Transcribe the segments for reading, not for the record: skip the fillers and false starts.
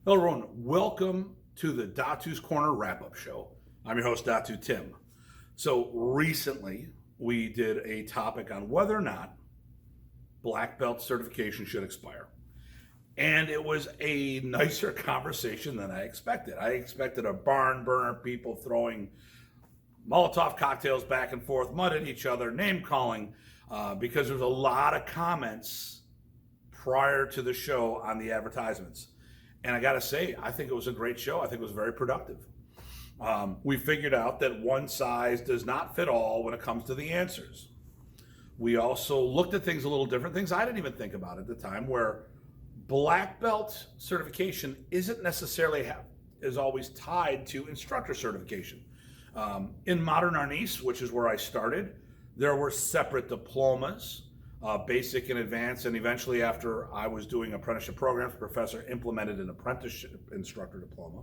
Hello, everyone. Welcome to the Datu's Corner wrap-up show. I'm your host, Datu Tim. So recently, we did a topic on whether or not Black Belt certification should expire. And it was a nicer conversation than I expected. I expected a barn burner, people throwing Molotov cocktails back and forth, mud at each other, name calling, because there was a lot of comments prior to the show on the advertisements. And I got to say, I think it was a great show. I think it was very productive. We figured out that one size does not fit all when it comes to the answers. We also looked at things a little different, things I didn't even think about at the time, where Black Belt certification isn't necessarily is always tied to instructor certification. In modern Arnis, which is where I started, there were separate diplomas. Basic and advanced, and eventually after I was doing apprenticeship programs, the professor implemented an apprenticeship instructor diploma.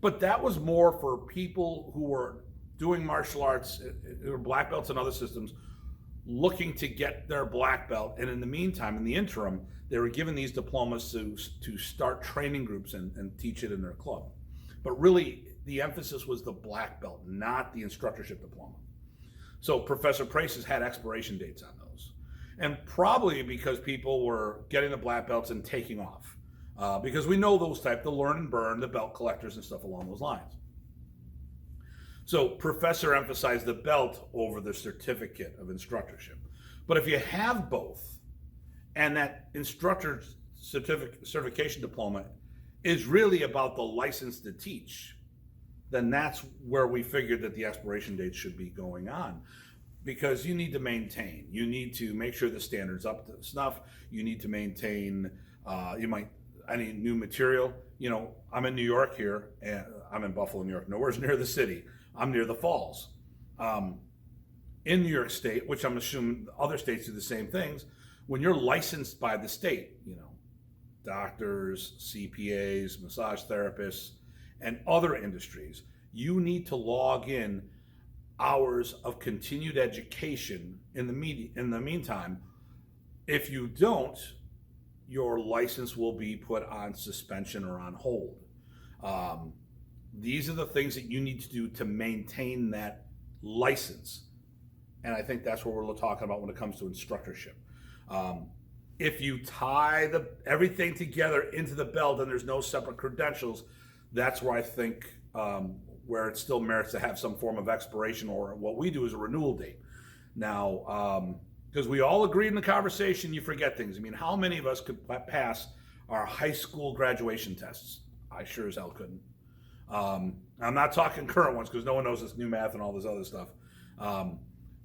But that was more for people who were doing martial arts, black belts and other systems, looking to get their black belt. And in the meantime, in the interim, they were given these diplomas to start training groups and teach it in their club. But really, the emphasis was the black belt, not the instructorship diploma. So Professor Presas had expiration dates on those. And probably because people were getting the black belts and taking off. Because we know those type, the learn and burn, the belt collectors and stuff along those lines. So Professor emphasized the belt over the certificate of instructorship. But if you have both, and that instructor certification diploma is really about the license to teach, then that's where we figured that the expiration date should be going on. Because you need to maintain, you need to make sure the standard's up to snuff. You need to maintain, any new material. You know, I'm in New York here, and I'm in Buffalo, New York. Nowhere's near the city. I'm near the falls. In New York State, which I'm assuming other states do the same things, when you're licensed by the state, doctors, CPAs, massage therapists, and other industries, you need to log in hours of continued education in the meantime. If you don't, your license will be put on suspension or on hold. These are the things that you need to do to maintain that license. And I think that's what we're talking about when it comes to instructorship. If you tie everything together into the belt and there's no separate credentials, that's where I think where it still merits to have some form of expiration, or what we do is a renewal date. Now, because we all agreed in the conversation, you forget things. I mean, how many of us could pass our high school graduation tests? I sure as hell couldn't. I'm not talking current ones because no one knows this new math and all this other stuff.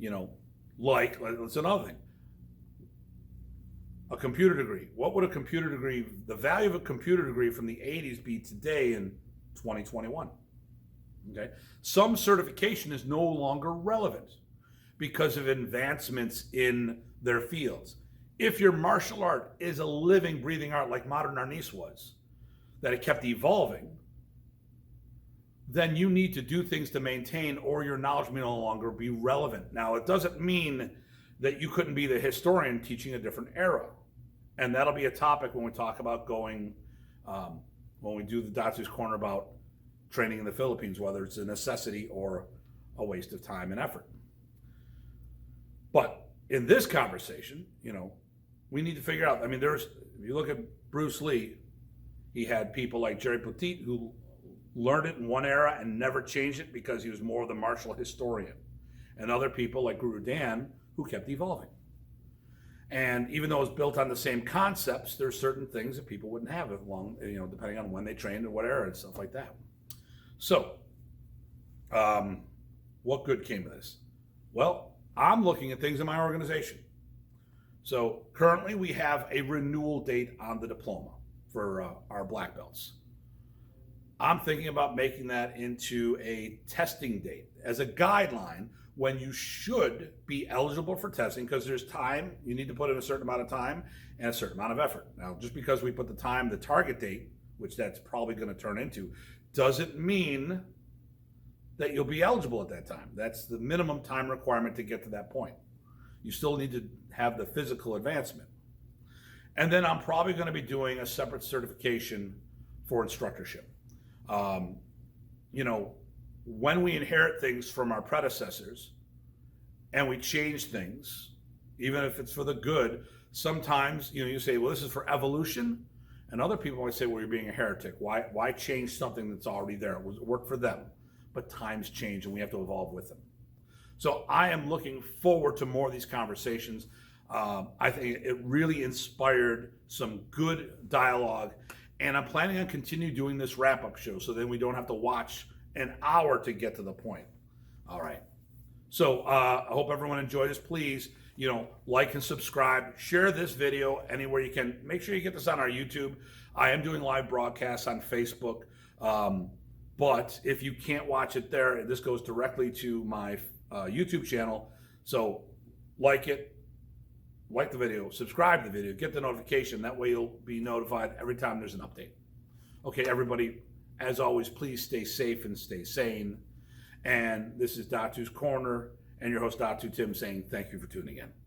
It's another thing. A computer degree. What would the value of a computer degree from the 80s be today in 2021? Okay. Some certification is no longer relevant because of advancements in their fields. If your martial art is a living, breathing art like modern Arnis was, that it kept evolving, then you need to do things to maintain, or your knowledge may no longer be relevant. Now, it doesn't mean that you couldn't be the historian teaching a different era. And that'll be a topic when we talk about when we do the Datu's Corner about training in the Philippines, whether it's a necessity or a waste of time and effort. But in this conversation, we need to figure out, if you look at Bruce Lee, he had people like Jerry Petit who learned it in one era and never changed it because he was more of the martial historian. And other people like Guru Dan who kept evolving. And even though it's built on the same concepts, there's certain things that people wouldn't have depending on when they trained and what era and stuff like that. So, what good came of this? Well, I'm looking at things in my organization. So currently we have a renewal date on the diploma for our black belts. I'm thinking about making that into a testing date as a guideline when you should be eligible for testing, because there's time, you need to put in a certain amount of time and a certain amount of effort. Now, just because we put the target date, which that's probably going to turn into, doesn't mean that you'll be eligible at that time. That's the minimum time requirement to get to that point. You still need to have the physical advancement. And then I'm probably going to be doing a separate certification for instructorship. You know, when we inherit things from our predecessors and we change things, even if it's for the good, sometimes, you know, you say, well, this is for evolution. And other people might say, well, you're being a heretic. Why change something that's already there? It worked for them. But times change and we have to evolve with them. So I am looking forward to more of these conversations. I think it really inspired some good dialogue. And I'm planning on continue doing this wrap-up show so then we don't have to watch an hour to get to the point. All right. So I hope everyone enjoyed this. Please, you know, like and subscribe. Share this video anywhere you can. Make sure you get this on our YouTube. I am doing live broadcasts on Facebook. But if you can't watch it there, this goes directly to my YouTube channel. So like it, like the video, subscribe to the video, get the notification. That way you'll be notified every time there's an update. Okay, everybody, as always, please stay safe and stay sane. And this is Datu's Corner and your host, Datu Tim, saying thank you for tuning in.